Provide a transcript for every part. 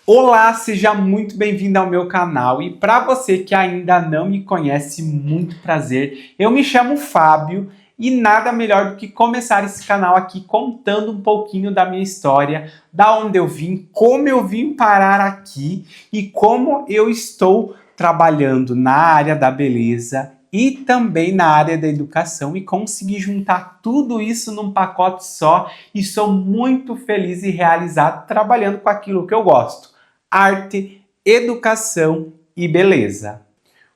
Olá, seja muito bem-vindo ao meu canal e para você que ainda não me conhece, muito prazer. Eu me chamo Fábio e nada melhor do que começar esse canal aqui contando um pouquinho da minha história, da onde eu vim, como eu vim parar aqui e como eu estou trabalhando na área da beleza e também na área da educação e consegui juntar tudo isso num pacote só e sou muito feliz e realizado trabalhando com aquilo que eu gosto. Arte, educação e beleza.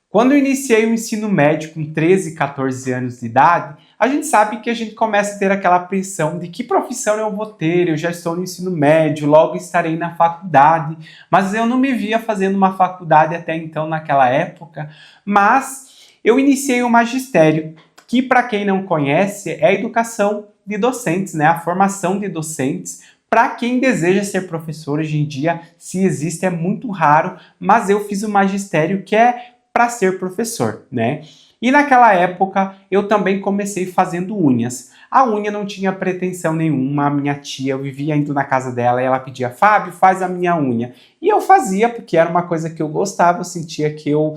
Quando eu iniciei o ensino médio com 13, 14 anos de idade, a gente sabe que a gente começa a ter aquela pressão de que profissão eu vou ter, eu já estou no ensino médio, logo estarei na faculdade, mas eu não me via fazendo uma faculdade até então naquela época, mas eu iniciei o magistério, que para quem não conhece é a educação de docentes, né? A formação de docentes. Para quem deseja ser professor hoje em dia, se existe, é muito raro, mas eu fiz o magistério que é para ser professor, né? E naquela época eu também comecei fazendo unhas. A unha não tinha pretensão nenhuma, a minha tia, eu vivia indo na casa dela e ela pedia, Fábio, faz a minha unha. E eu fazia porque era uma coisa que eu gostava, eu sentia que eu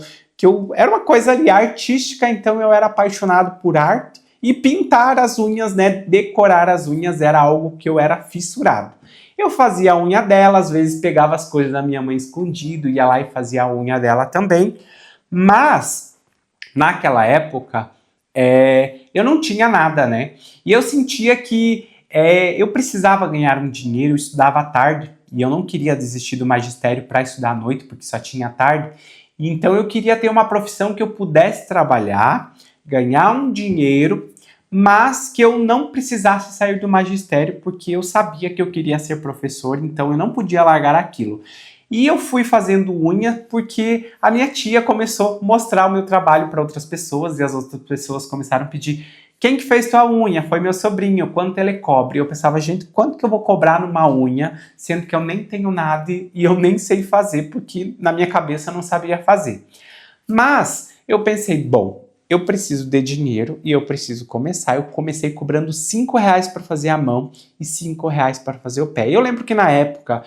era uma coisa ali artística, então eu era apaixonado por arte. E pintar as unhas, né, decorar as unhas era algo que eu era fissurado. Eu fazia a unha dela, às vezes pegava as coisas da minha mãe escondido, ia lá e fazia a unha dela também. Mas, naquela época, eu não tinha nada, né? E eu sentia que eu precisava ganhar um dinheiro, eu estudava à tarde, e eu não queria desistir do magistério para estudar à noite, porque só tinha tarde. Então eu queria ter uma profissão que eu pudesse trabalhar, ganhar um dinheiro, mas que eu não precisasse sair do magistério, porque eu sabia que eu queria ser professor, então eu não podia largar aquilo. E eu fui fazendo unha porque a minha tia começou a mostrar o meu trabalho para outras pessoas, e as outras pessoas começaram a pedir, quem que fez tua unha? Foi meu sobrinho, quanto ele cobra? E eu pensava, gente, quanto que eu vou cobrar numa unha, sendo que eu nem tenho nada e eu nem sei fazer, porque na minha cabeça eu não sabia fazer. Mas eu pensei, bom, eu preciso de dinheiro e eu preciso começar. Eu comecei cobrando R$ 5 para fazer a mão e R$ 5 para fazer o pé. Eu lembro que na época,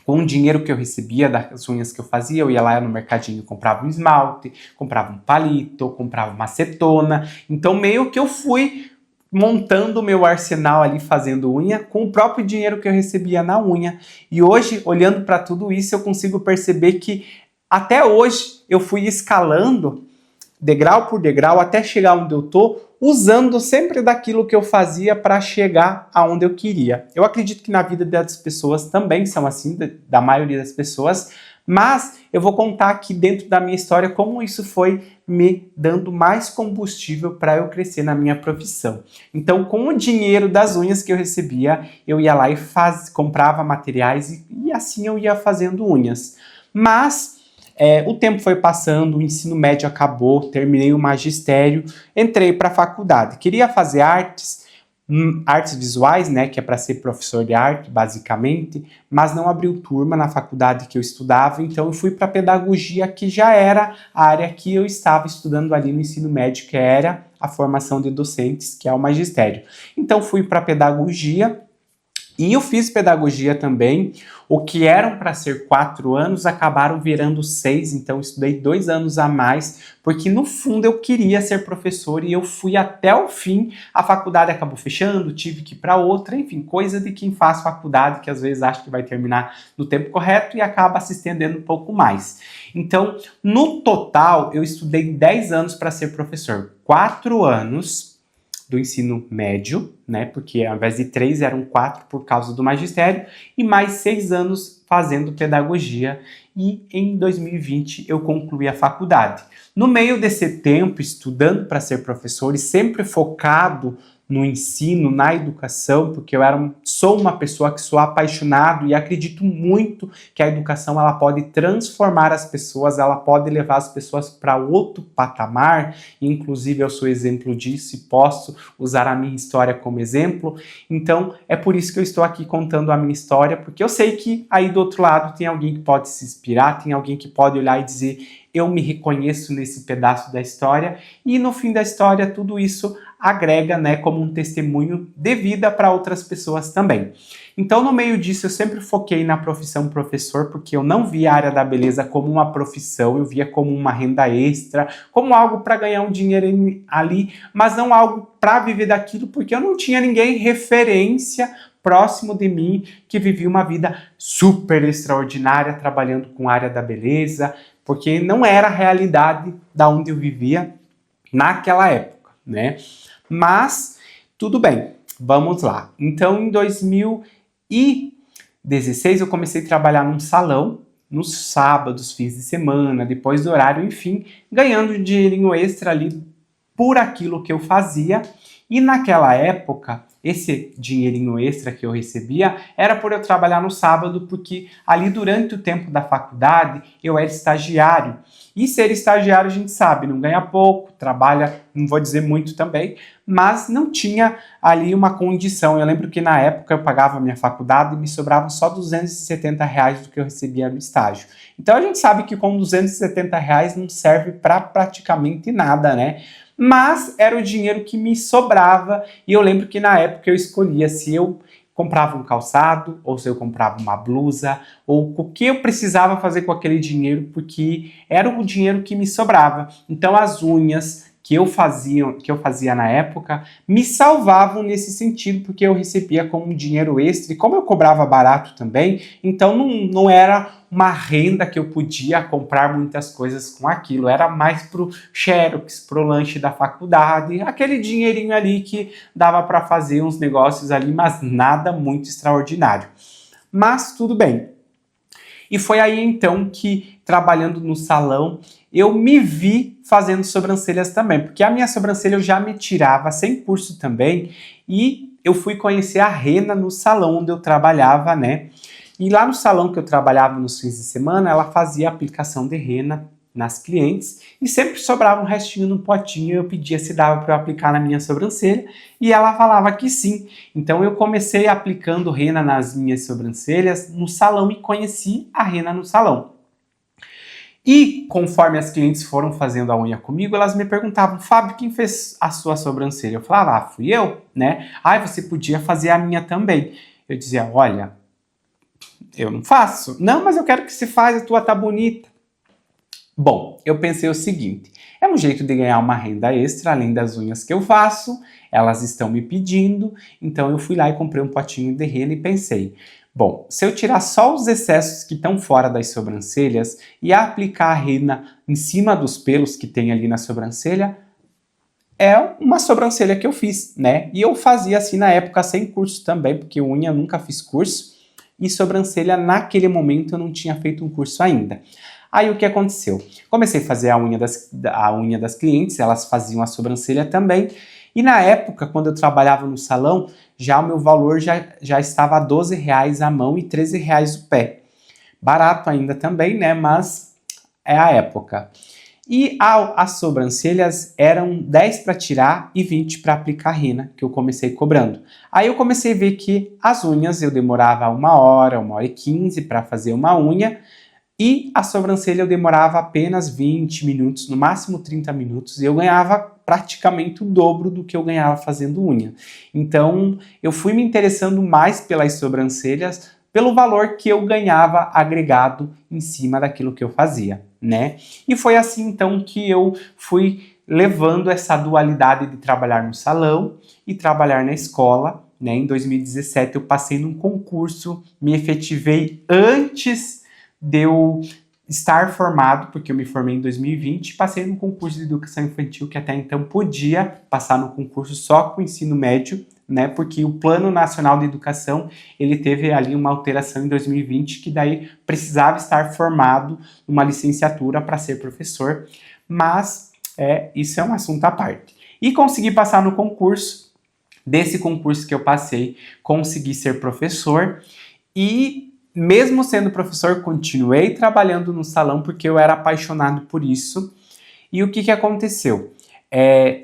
com o dinheiro que eu recebia das unhas que eu fazia, eu ia lá no mercadinho, comprava um esmalte, comprava um palito, comprava uma acetona. Então meio que eu fui montando o meu arsenal ali fazendo unha com o próprio dinheiro que eu recebia na unha. E hoje, olhando para tudo isso, eu consigo perceber que até hoje eu fui escalando degrau por degrau, até chegar onde eu tô, usando sempre daquilo que eu fazia para chegar aonde eu queria. Eu acredito que na vida das pessoas também são assim, da maioria das pessoas, mas eu vou contar aqui dentro da minha história como isso foi me dando mais combustível para eu crescer na minha profissão. Então, com o dinheiro das unhas que eu recebia, eu ia lá e comprava materiais e assim eu ia fazendo unhas. Mas o tempo foi passando, o ensino médio acabou, terminei o magistério, entrei para a faculdade. Queria fazer artes visuais, né, que é para ser professor de arte, basicamente, mas não abriu turma na faculdade que eu estudava, então eu fui para pedagogia, que já era a área que eu estava estudando ali no ensino médio, que era a formação de docentes, que é o magistério. Então fui para pedagogia. E eu fiz pedagogia também, o que eram para ser 4 anos, acabaram virando 6, então eu estudei 2 anos a mais, porque no fundo eu queria ser professor e eu fui até o fim, a faculdade acabou fechando, tive que ir para outra, enfim, coisa de quem faz faculdade, que às vezes acha que vai terminar no tempo correto e acaba se estendendo um pouco mais. Então, no total, eu estudei 10 anos para ser professor, 4 anos do ensino médio, né? Porque ao invés de 3 eram 4 por causa do magistério, e mais 6 anos fazendo pedagogia, e em 2020 eu concluí a faculdade. No meio desse tempo, estudando para ser professor e sempre focado no ensino, na educação, porque sou uma pessoa que sou apaixonado e acredito muito que a educação ela pode transformar as pessoas, ela pode levar as pessoas para outro patamar, inclusive eu sou exemplo disso e posso usar a minha história como exemplo. Então é por isso que eu estou aqui contando a minha história, porque eu sei que aí do outro lado tem alguém que pode se inspirar, tem alguém que pode olhar e dizer eu me reconheço nesse pedaço da história, e no fim da história tudo isso agrega, né, como um testemunho de vida para outras pessoas também. Então, no meio disso, eu sempre foquei na profissão professor, porque eu não via a área da beleza como uma profissão, eu via como uma renda extra, como algo para ganhar um dinheiro ali, mas não algo para viver daquilo, porque eu não tinha ninguém referência próximo de mim que vivia uma vida super extraordinária trabalhando com a área da beleza, porque não era a realidade da onde eu vivia naquela época, né? Mas tudo bem, vamos lá. Então, em 2016 eu comecei a trabalhar num salão, nos sábados, fins de semana, depois do horário, enfim, ganhando um dinheirinho extra ali por aquilo que eu fazia. E naquela época, esse dinheirinho extra que eu recebia era por eu trabalhar no sábado, porque ali durante o tempo da faculdade eu era estagiário. E ser estagiário a gente sabe, não ganha pouco, trabalha, não vou dizer muito também, mas não tinha ali uma condição. Eu lembro que na época eu pagava a minha faculdade e me sobravam só R$ 270 do que eu recebia no estágio. Então a gente sabe que com R$ 270 não serve para praticamente nada, né? Mas era o dinheiro que me sobrava e eu lembro que na época eu escolhia se eu comprava um calçado ou se eu comprava uma blusa ou o que eu precisava fazer com aquele dinheiro, porque era o dinheiro que me sobrava. Então as unhas que eu fazia na época me salvavam nesse sentido, porque eu recebia como um dinheiro extra e como eu cobrava barato também, então não era uma renda que eu podia comprar muitas coisas com aquilo, era mais pro xerox, pro lanche da faculdade, aquele dinheirinho ali que dava para fazer uns negócios ali, mas nada muito extraordinário. Mas tudo bem. E foi aí então que, trabalhando no salão, eu me vi fazendo sobrancelhas também, porque a minha sobrancelha eu já me tirava sem curso também, e eu fui conhecer a Rena no salão onde eu trabalhava, né? E lá no salão que eu trabalhava nos fins de semana, ela fazia aplicação de rena nas clientes e sempre sobrava um restinho no potinho e eu pedia se dava para eu aplicar na minha sobrancelha e ela falava que sim. Então eu comecei aplicando rena nas minhas sobrancelhas no salão e conheci a rena no salão. E conforme as clientes foram fazendo a unha comigo, elas me perguntavam: Fábio, quem fez a sua sobrancelha? Eu falava: ah, fui eu, né? Ah, você podia fazer a minha também. Eu dizia: olha, eu não faço. Não, mas eu quero que você faça, a tua tá bonita. Bom, eu pensei o seguinte, é um jeito de ganhar uma renda extra, além das unhas que eu faço, elas estão me pedindo, então eu fui lá e comprei um potinho de rena e pensei, bom, se eu tirar só os excessos que estão fora das sobrancelhas e aplicar a rena em cima dos pelos que tem ali na sobrancelha, é uma sobrancelha que eu fiz, né? E eu fazia assim na época sem curso também, porque unha eu nunca fiz curso, e sobrancelha naquele momento eu não tinha feito um curso ainda. Aí o que aconteceu? Comecei a fazer a unha das clientes, elas faziam a sobrancelha também, e na época, quando eu trabalhava no salão, já o meu valor já estava a R$ 12 a mão e R$ 13 o pé. Barato ainda também, né? Mas é a época. E as sobrancelhas eram 10 para tirar e 20 para aplicar rena, que eu comecei cobrando. Aí eu comecei a ver que as unhas eu demorava 1 hora e 15 para fazer uma unha, e a sobrancelha eu demorava apenas 20 minutos, no máximo 30 minutos, e eu ganhava praticamente o dobro do que eu ganhava fazendo unha. Então, eu fui me interessando mais pelas sobrancelhas, pelo valor que eu ganhava agregado em cima daquilo que eu fazia, né? E foi assim, então, que eu fui levando essa dualidade de trabalhar no salão e trabalhar na escola, né? Em 2017, eu passei num concurso, me efetivei antes de eu estar formado, porque eu me formei em 2020, passei no concurso de educação infantil, que até então podia passar no concurso só com o ensino médio, né? Porque o Plano Nacional de Educação, ele teve ali uma alteração em 2020, que daí precisava estar formado numa licenciatura para ser professor, mas isso é um assunto à parte. E consegui passar no concurso, desse concurso que eu passei, consegui ser professor e mesmo sendo professor, continuei trabalhando no salão porque eu era apaixonado por isso. E o que aconteceu?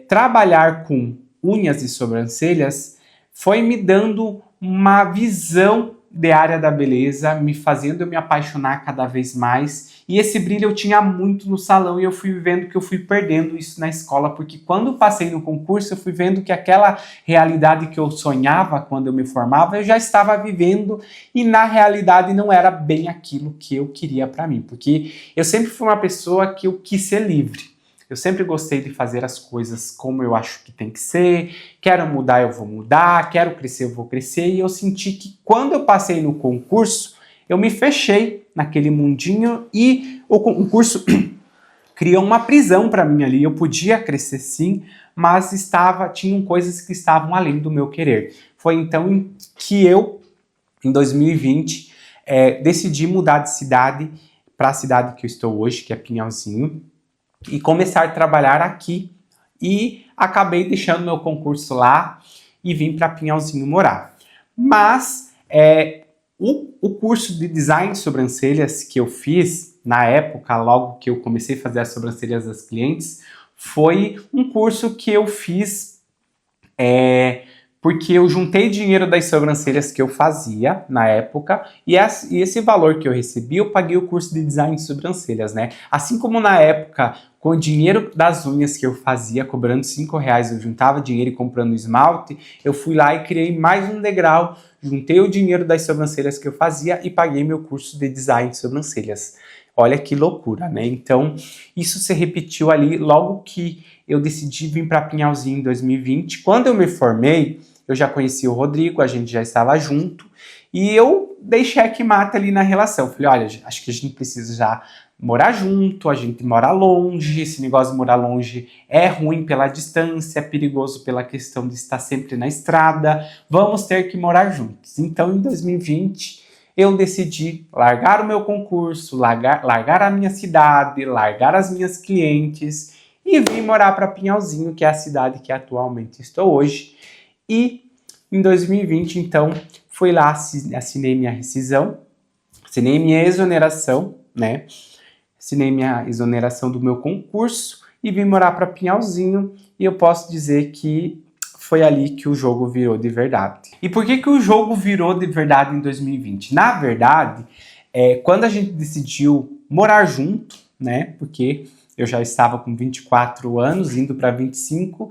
Trabalhar com unhas e sobrancelhas foi me dando uma visão de área da beleza, me fazendo eu me apaixonar cada vez mais. E esse brilho eu tinha muito no salão e eu fui vendo que eu fui perdendo isso na escola, porque quando passei no concurso eu fui vendo que aquela realidade que eu sonhava quando eu me formava, eu já estava vivendo e na realidade não era bem aquilo que eu queria para mim, porque eu sempre fui uma pessoa que eu quis ser livre. Eu sempre gostei de fazer as coisas como eu acho que tem que ser, quero mudar, eu vou mudar, quero crescer, eu vou crescer, e eu senti que quando eu passei no concurso, eu me fechei naquele mundinho e o concurso criou uma prisão para mim ali. Eu podia crescer sim, mas tinham coisas que estavam além do meu querer. Foi então que eu, em 2020, decidi mudar de cidade para a cidade que eu estou hoje, que é Pinhalzinho, e começar a trabalhar aqui. E acabei deixando meu concurso lá e vim para Pinhalzinho morar. Mas o curso de design de sobrancelhas que eu fiz na época, logo que eu comecei a fazer as sobrancelhas das clientes, foi um curso que eu fiz porque eu juntei dinheiro das sobrancelhas que eu fazia na época e esse valor que eu recebi, eu paguei o curso de design de sobrancelhas, né? Assim como na época, com o dinheiro das unhas que eu fazia, cobrando R$5, eu juntava dinheiro e comprando esmalte, eu fui lá e criei mais um degrau, juntei o dinheiro das sobrancelhas que eu fazia e paguei meu curso de design de sobrancelhas. Olha que loucura, né? Então, isso se repetiu ali logo que eu decidi vir para Pinhalzinho em 2020. Quando eu me formei, eu já conheci o Rodrigo, a gente já estava junto, e eu dei checkmate ali na relação. Falei, olha, acho que a gente precisa já morar junto, a gente mora longe, esse negócio de morar longe é ruim pela distância, é perigoso pela questão de estar sempre na estrada, vamos ter que morar juntos. Então, em 2020, eu decidi largar o meu concurso, largar a minha cidade, largar as minhas clientes e vim morar para Pinhalzinho, que é a cidade que atualmente estou hoje. E em 2020, então, fui lá, assinei minha rescisão, assinei minha exoneração, né? Assinei minha exoneração do meu concurso e vim morar para Pinhalzinho. E eu posso dizer que foi ali que o jogo virou de verdade. E por que o jogo virou de verdade em 2020? Na verdade, quando a gente decidiu morar junto, né? Porque eu já estava com 24 anos, indo para 25,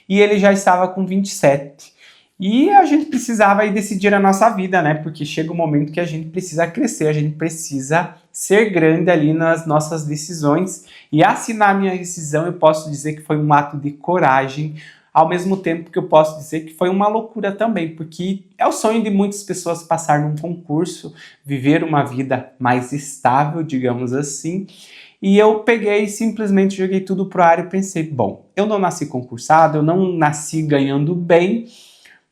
e ele já estava com 27. E a gente precisava aí decidir a nossa vida, né? Porque chega um momento que a gente precisa crescer, a gente precisa ser grande ali nas nossas decisões. E assinar minha rescisão, eu posso dizer que foi um ato de coragem, ao mesmo tempo que eu posso dizer que foi uma loucura também, porque é o sonho de muitas pessoas passar num concurso, viver uma vida mais estável, digamos assim. E eu peguei e simplesmente joguei tudo pro ar e pensei, bom, eu não nasci concursado, eu não nasci ganhando bem,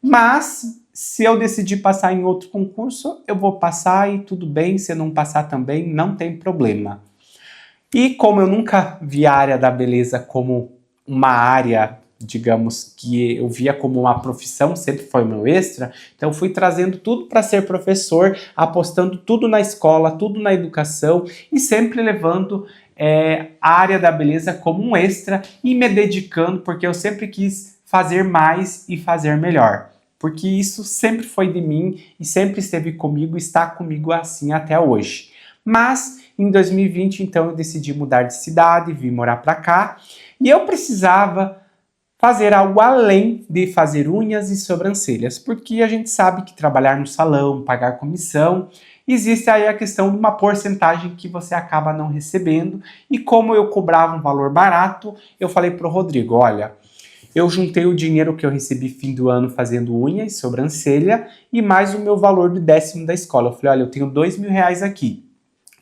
mas se eu decidir passar em outro concurso, eu vou passar e tudo bem, se eu não passar também, não tem problema. E como eu nunca vi a área da beleza como uma área, digamos, que eu via como uma profissão, sempre foi meu extra, então eu fui trazendo tudo para ser professor, apostando tudo na escola, tudo na educação e sempre levando a área da beleza como um extra e me dedicando, porque eu sempre quis fazer mais e fazer melhor. Porque isso sempre foi de mim e sempre esteve comigo e está comigo assim até hoje. Mas em 2020, então, eu decidi mudar de cidade, vim morar para cá e eu precisava fazer algo além de fazer unhas e sobrancelhas, porque a gente sabe que trabalhar no salão, pagar comissão, existe aí a questão de uma porcentagem que você acaba não recebendo. E como eu cobrava um valor barato, eu falei para o Rodrigo, olha, eu juntei o dinheiro que eu recebi fim do ano fazendo unha e sobrancelha e mais o meu valor de décimo da escola. Eu falei, olha, eu tenho R$2.000 aqui.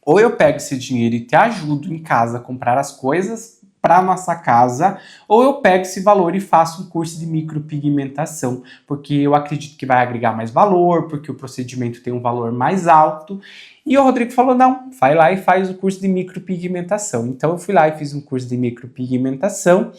Ou eu pego esse dinheiro e te ajudo em casa a comprar as coisas para nossa casa, ou eu pego esse valor e faço um curso de micropigmentação, porque eu acredito que vai agregar mais valor, porque o procedimento tem um valor mais alto. E o Rodrigo falou, não, vai lá e faz o curso de micropigmentação. Então eu fui lá e fiz um curso de micropigmentação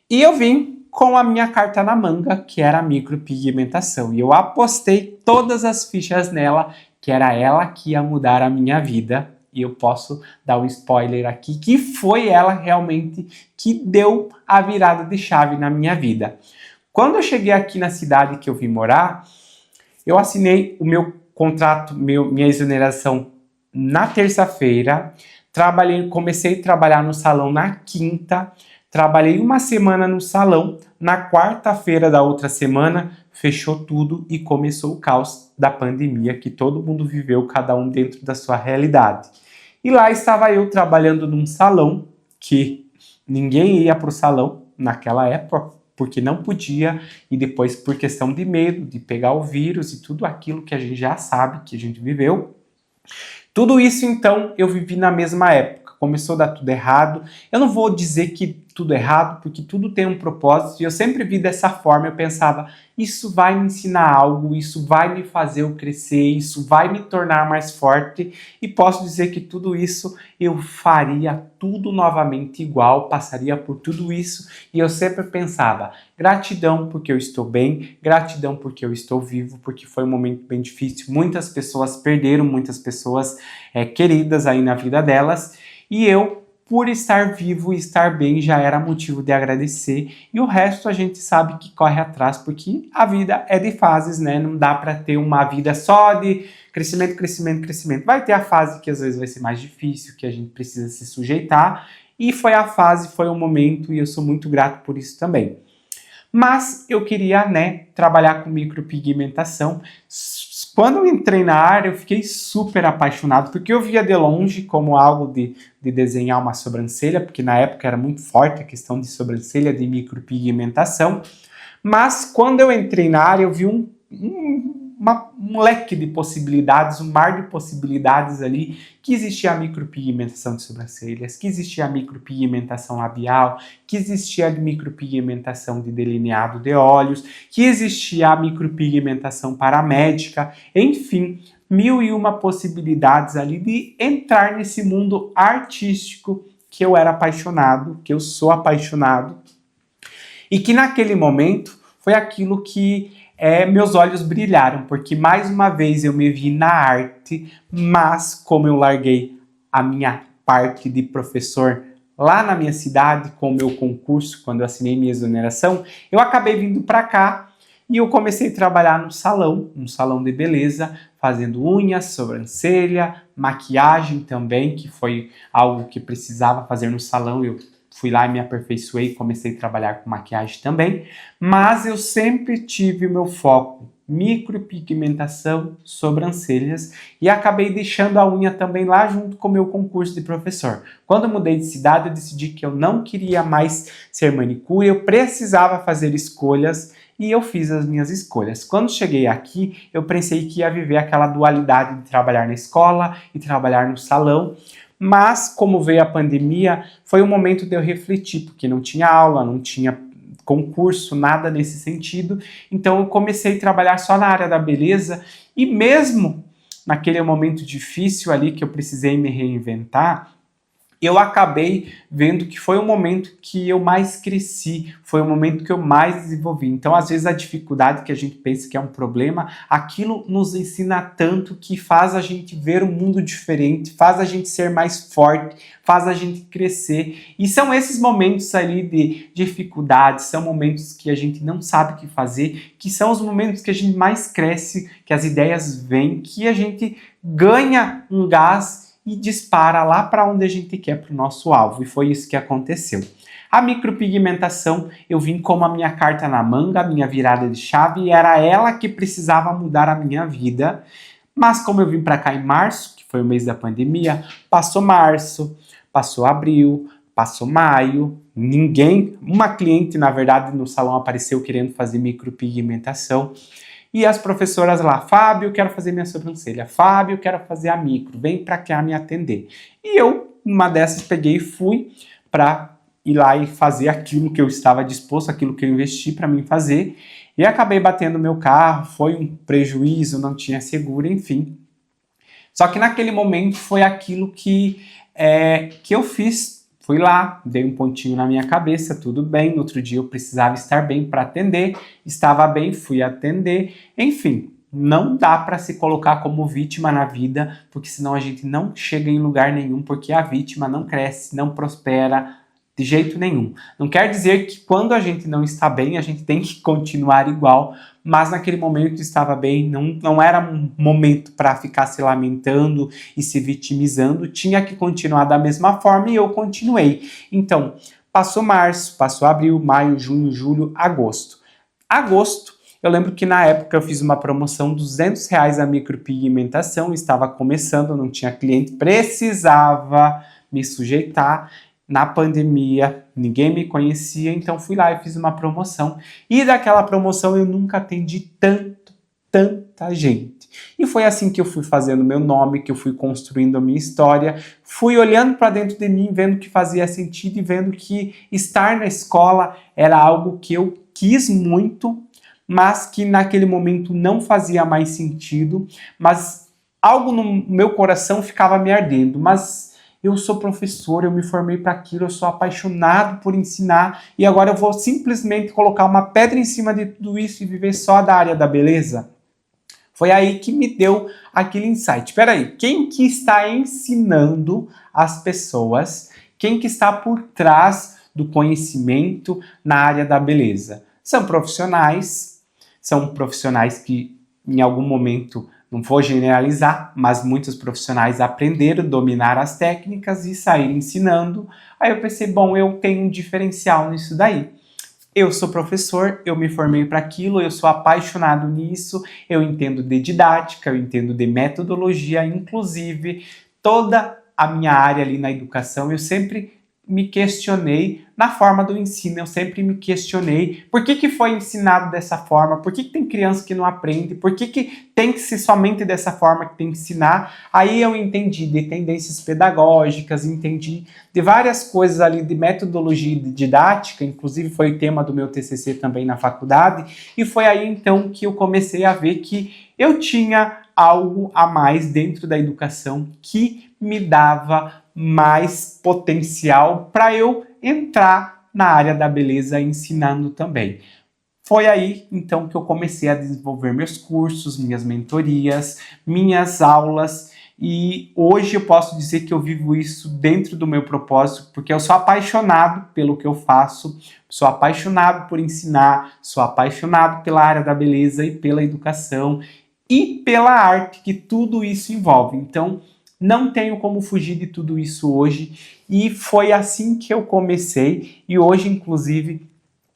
e eu vim com a minha carta na manga, que era a micropigmentação. E eu apostei todas as fichas nela, que era ela que ia mudar a minha vida. E eu posso dar um spoiler aqui, que foi ela realmente que deu a virada de chave na minha vida. Quando eu cheguei aqui na cidade que eu vim morar, eu assinei o meu contrato, minha exoneração na terça-feira, comecei a trabalhar no salão na quinta, trabalhei uma semana no salão, na quarta-feira da outra semana fechou tudo e começou o caos da pandemia que todo mundo viveu, cada um dentro da sua realidade. E lá estava eu trabalhando num salão que ninguém ia para o salão naquela época, porque não podia, e depois por questão de medo de pegar o vírus e tudo aquilo que a gente já sabe, que a gente viveu. Tudo isso, então, eu vivi na mesma época. Começou a dar tudo errado. Eu não vou dizer que tudo errado, porque tudo tem um propósito, e eu sempre vi dessa forma. Eu pensava, isso vai me ensinar algo, isso vai me fazer eu crescer, isso vai me tornar mais forte, e posso dizer que tudo isso eu faria tudo novamente igual, passaria por tudo isso, e eu sempre pensava, gratidão porque eu estou bem, gratidão porque eu estou vivo, porque foi um momento bem difícil, muitas pessoas perderam, muitas pessoas queridas aí na vida delas, e eu, por estar vivo e estar bem, já era motivo de agradecer. E o resto a gente sabe que corre atrás, porque a vida é de fases, né? Não dá para ter uma vida só de crescimento, crescimento, crescimento. Vai ter a fase que às vezes vai ser mais difícil, que a gente precisa se sujeitar. E foi a fase, foi o momento, e eu sou muito grato por isso também. Mas eu queria, trabalhar com micropigmentação. Quando eu entrei na área, eu fiquei super apaixonado, porque eu via de longe como algo de desenhar uma sobrancelha, porque na época era muito forte a questão de sobrancelha, de micropigmentação. Mas quando eu entrei na área, eu vi um leque de possibilidades, um mar de possibilidades ali, que existia a micropigmentação de sobrancelhas, que existia a micropigmentação labial, que existia a micropigmentação de delineado de olhos, que existia a micropigmentação paramédica, enfim, 1001 possibilidades ali de entrar nesse mundo artístico que eu era apaixonado, que eu sou apaixonado, e que naquele momento foi aquilo que meus olhos brilharam, porque mais uma vez eu me vi na arte, mas como eu larguei a minha parte de professor lá na minha cidade, com o meu concurso, quando eu assinei minha exoneração, eu acabei vindo para cá e eu comecei a trabalhar num salão de beleza, fazendo unhas, sobrancelha, maquiagem também, que foi algo que precisava fazer no salão, eu fui lá e me aperfeiçoei e comecei a trabalhar com maquiagem também, mas eu sempre tive o meu foco, micropigmentação, sobrancelhas, e acabei deixando a unha também lá junto com o meu concurso de professor. Quando eu mudei de cidade, eu decidi que eu não queria mais ser manicure, eu precisava fazer escolhas, e eu fiz as minhas escolhas. Quando cheguei aqui, eu pensei que ia viver aquela dualidade de trabalhar na escola e trabalhar no salão, mas como veio a pandemia, foi um momento de eu refletir, porque não tinha aula, não tinha concurso, nada nesse sentido, então eu comecei a trabalhar só na área da beleza, e mesmo naquele momento difícil ali que eu precisei me reinventar, eu acabei vendo que foi o momento que eu mais cresci, foi o momento que eu mais desenvolvi. Então, às vezes, a dificuldade que a gente pensa que é um problema, aquilo nos ensina tanto que faz a gente ver um mundo diferente, faz a gente ser mais forte, faz a gente crescer. E são esses momentos ali de dificuldade, são momentos que a gente não sabe o que fazer, que são os momentos que a gente mais cresce, que as ideias vêm, que a gente ganha um gás e dispara lá para onde a gente quer, para o nosso alvo. E foi isso que aconteceu. A micropigmentação, eu vim como a minha carta na manga, a minha virada de chave, e era ela que precisava mudar a minha vida. Mas como eu vim para cá em março, que foi o mês da pandemia, passou março, passou abril, passou maio, uma cliente, na verdade, no salão apareceu querendo fazer micropigmentação. E as professoras lá, Fábio, eu quero fazer minha sobrancelha, Fábio, eu quero fazer a micro, vem pra cá me atender. E eu, uma dessas, peguei e fui pra ir lá e fazer aquilo que eu estava disposto, aquilo que eu investi para mim fazer, e acabei batendo meu carro, foi um prejuízo, não tinha seguro, enfim. Só que naquele momento foi aquilo que eu fiz. Fui lá, dei um pontinho na minha cabeça, tudo bem, no outro dia eu precisava estar bem para atender, estava bem, fui atender, enfim, não dá para se colocar como vítima na vida, porque senão a gente não chega em lugar nenhum, porque a vítima não cresce, não prospera, De jeito nenhum. Não quer dizer que quando a gente não está bem, a gente tem que continuar igual, mas naquele momento estava bem, não era um momento para ficar se lamentando e se vitimizando, tinha que continuar da mesma forma e eu continuei. Então, passou março, passou abril, maio, junho, julho, agosto. Agosto, eu lembro que na época eu fiz uma promoção de R$200 a micropigmentação, estava começando, não tinha cliente, precisava me sujeitar. Na pandemia, ninguém me conhecia, então fui lá e fiz uma promoção. E daquela promoção eu nunca atendi tanta gente. E foi assim que eu fui fazendo meu nome, que eu fui construindo a minha história, fui olhando para dentro de mim, vendo que fazia sentido e vendo que estar na escola era algo que eu quis muito, mas que naquele momento não fazia mais sentido, mas algo no meu coração ficava me ardendo, mas eu sou professor, eu me formei para aquilo, eu sou apaixonado por ensinar e agora eu vou simplesmente colocar uma pedra em cima de tudo isso e viver só da área da beleza? Foi aí que me deu aquele insight. Espera aí, quem que está ensinando as pessoas? Quem que está por trás do conhecimento na área da beleza? São profissionais que em algum momento, não vou generalizar, mas muitos profissionais aprenderam a dominar as técnicas e saíram ensinando. Aí eu pensei, bom, eu tenho um diferencial nisso daí. Eu sou professor, eu me formei para aquilo, eu sou apaixonado nisso, eu entendo de didática, eu entendo de metodologia, inclusive toda a minha área ali na educação, eu sempre me questionei na forma do ensino, eu sempre me questionei por que foi ensinado dessa forma, por que tem criança que não aprende, por que tem que ser somente dessa forma que tem que ensinar. Aí eu entendi de tendências pedagógicas, entendi de várias coisas ali de metodologia e de didática, inclusive foi o tema do meu TCC também na faculdade, e foi aí então que eu comecei a ver que eu tinha algo a mais dentro da educação que me dava mais potencial para eu entrar na área da beleza ensinando também. Foi aí, então, que eu comecei a desenvolver meus cursos, minhas mentorias, minhas aulas, e hoje eu posso dizer que eu vivo isso dentro do meu propósito, porque eu sou apaixonado pelo que eu faço, sou apaixonado por ensinar, sou apaixonado pela área da beleza e pela educação e pela arte que tudo isso envolve. Então, não tenho como fugir de tudo isso hoje e foi assim que eu comecei e hoje, inclusive,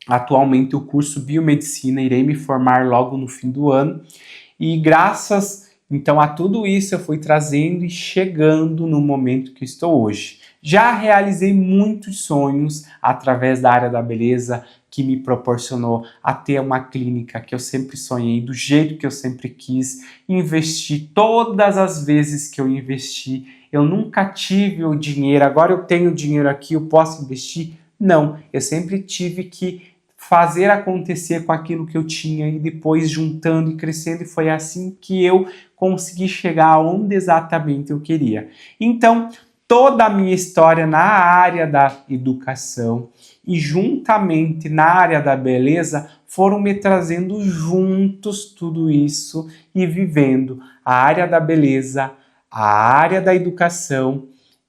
atualmente eu curso biomedicina, irei me formar logo no fim do ano e graças então a tudo isso eu fui trazendo e chegando no momento que estou hoje. Já realizei muitos sonhos através da área da beleza que me proporcionou a ter uma clínica que eu sempre sonhei, do jeito que eu sempre quis, investir todas as vezes que eu investi. Eu nunca tive o dinheiro, agora eu tenho dinheiro aqui, eu posso investir? Não, eu sempre tive que fazer acontecer com aquilo que eu tinha e depois juntando e crescendo, e foi assim que eu consegui chegar onde exatamente eu queria. Então, toda a minha história na área da educação e juntamente na área da beleza foram me trazendo juntos tudo isso e vivendo a área da beleza, a área da educação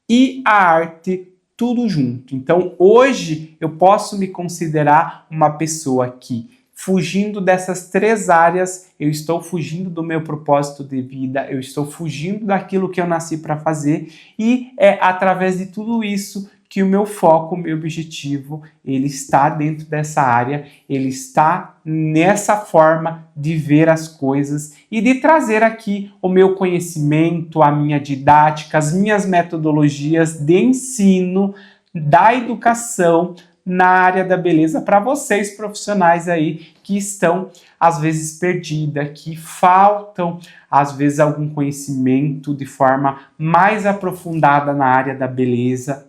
e a arte tudo junto. Então hoje eu posso me considerar uma pessoa que, fugindo dessas três áreas, eu estou fugindo do meu propósito de vida, eu estou fugindo daquilo que eu nasci para fazer e é através de tudo isso que o meu foco, o meu objetivo, ele está dentro dessa área, ele está nessa forma de ver as coisas e de trazer aqui o meu conhecimento, a minha didática, as minhas metodologias de ensino da educação na área da beleza para vocês profissionais aí que estão às vezes perdidas, que faltam às vezes algum conhecimento de forma mais aprofundada na área da beleza,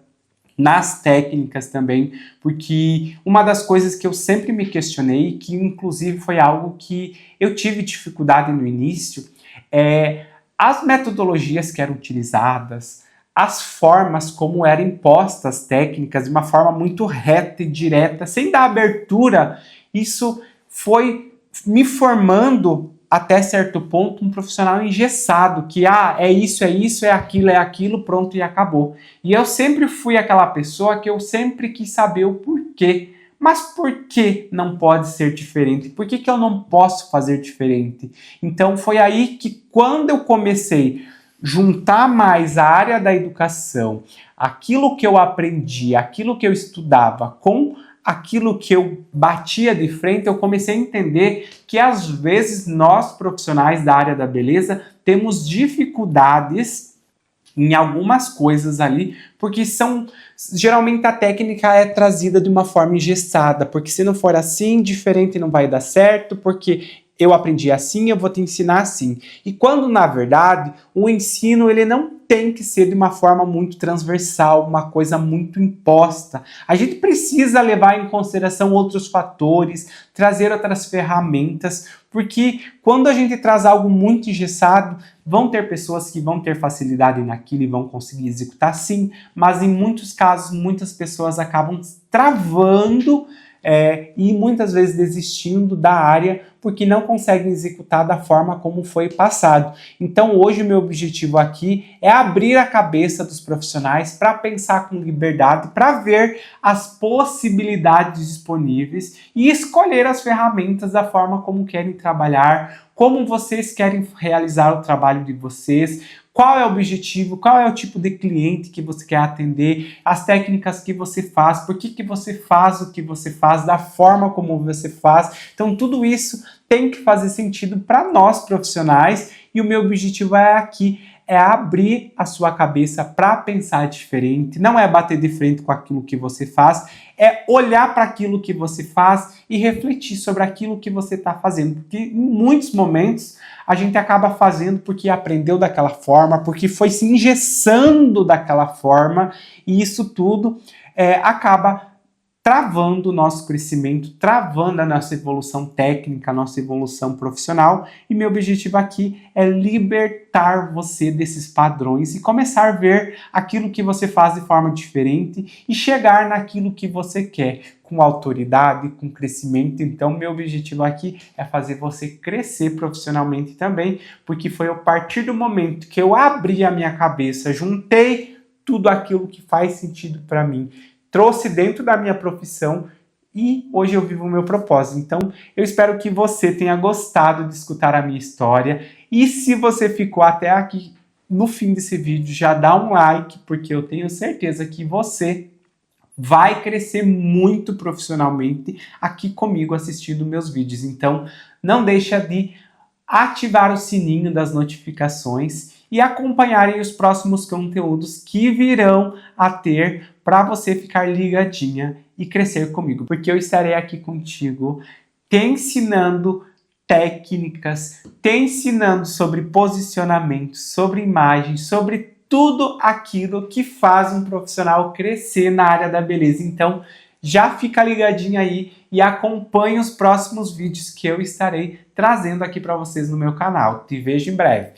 nas técnicas também, porque uma das coisas que eu sempre me questionei, que inclusive foi algo que eu tive dificuldade no início, é as metodologias que eram utilizadas, as formas como eram impostas as técnicas de uma forma muito reta e direta, sem dar abertura. Isso foi me formando até certo ponto, um profissional engessado, que é isso, é aquilo, pronto e acabou. E eu sempre fui aquela pessoa que eu sempre quis saber o porquê. Mas por que não pode ser diferente? Por que eu não posso fazer diferente? Então foi aí que quando eu comecei a juntar mais a área da educação, aquilo que eu aprendi, aquilo que eu estudava com aquilo que eu batia de frente, eu comecei a entender que às vezes nós profissionais da área da beleza temos dificuldades em algumas coisas ali, porque geralmente a técnica é trazida de uma forma engessada, porque se não for assim, diferente não vai dar certo, porque eu aprendi assim, eu vou te ensinar assim. E quando, na verdade, o ensino ele não tem que ser de uma forma muito transversal, uma coisa muito imposta. A gente precisa levar em consideração outros fatores, trazer outras ferramentas, porque quando a gente traz algo muito engessado, vão ter pessoas que vão ter facilidade naquilo e vão conseguir executar sim, mas em muitos casos, muitas pessoas acabam travando e muitas vezes desistindo da área porque não conseguem executar da forma como foi passado. Então hoje o meu objetivo aqui é abrir a cabeça dos profissionais para pensar com liberdade, para ver as possibilidades disponíveis e escolher as ferramentas da forma como querem trabalhar, como vocês querem realizar o trabalho de vocês, qual é o objetivo, qual é o tipo de cliente que você quer atender, as técnicas que você faz, por que você faz o que você faz, da forma como você faz. Então tudo isso tem que fazer sentido para nós profissionais e o meu objetivo aqui é abrir a sua cabeça para pensar diferente, não é bater de frente com aquilo que você faz, é olhar para aquilo que você faz e refletir sobre aquilo que você está fazendo, porque em muitos momentos a gente acaba fazendo porque aprendeu daquela forma, porque foi se engessando daquela forma, e isso tudo acaba travando o nosso crescimento, travando a nossa evolução técnica, a nossa evolução profissional. E meu objetivo aqui é libertar você desses padrões e começar a ver aquilo que você faz de forma diferente e chegar naquilo que você quer, com autoridade, com crescimento. Então, meu objetivo aqui é fazer você crescer profissionalmente também, porque foi a partir do momento que eu abri a minha cabeça, juntei tudo aquilo que faz sentido para mim, trouxe dentro da minha profissão e hoje eu vivo o meu propósito. Então, eu espero que você tenha gostado de escutar a minha história e se você ficou até aqui no fim desse vídeo, já dá um like, porque eu tenho certeza que você vai crescer muito profissionalmente aqui comigo assistindo meus vídeos. Então, não deixa de ativar o sininho das notificações e acompanharem os próximos conteúdos que virão a ter para você ficar ligadinha e crescer comigo, porque eu estarei aqui contigo te ensinando técnicas, te ensinando sobre posicionamento, sobre imagem, sobre tudo aquilo que faz um profissional crescer na área da beleza. Então, já fica ligadinho aí e acompanhe os próximos vídeos que eu estarei trazendo aqui para vocês no meu canal. Te vejo em breve.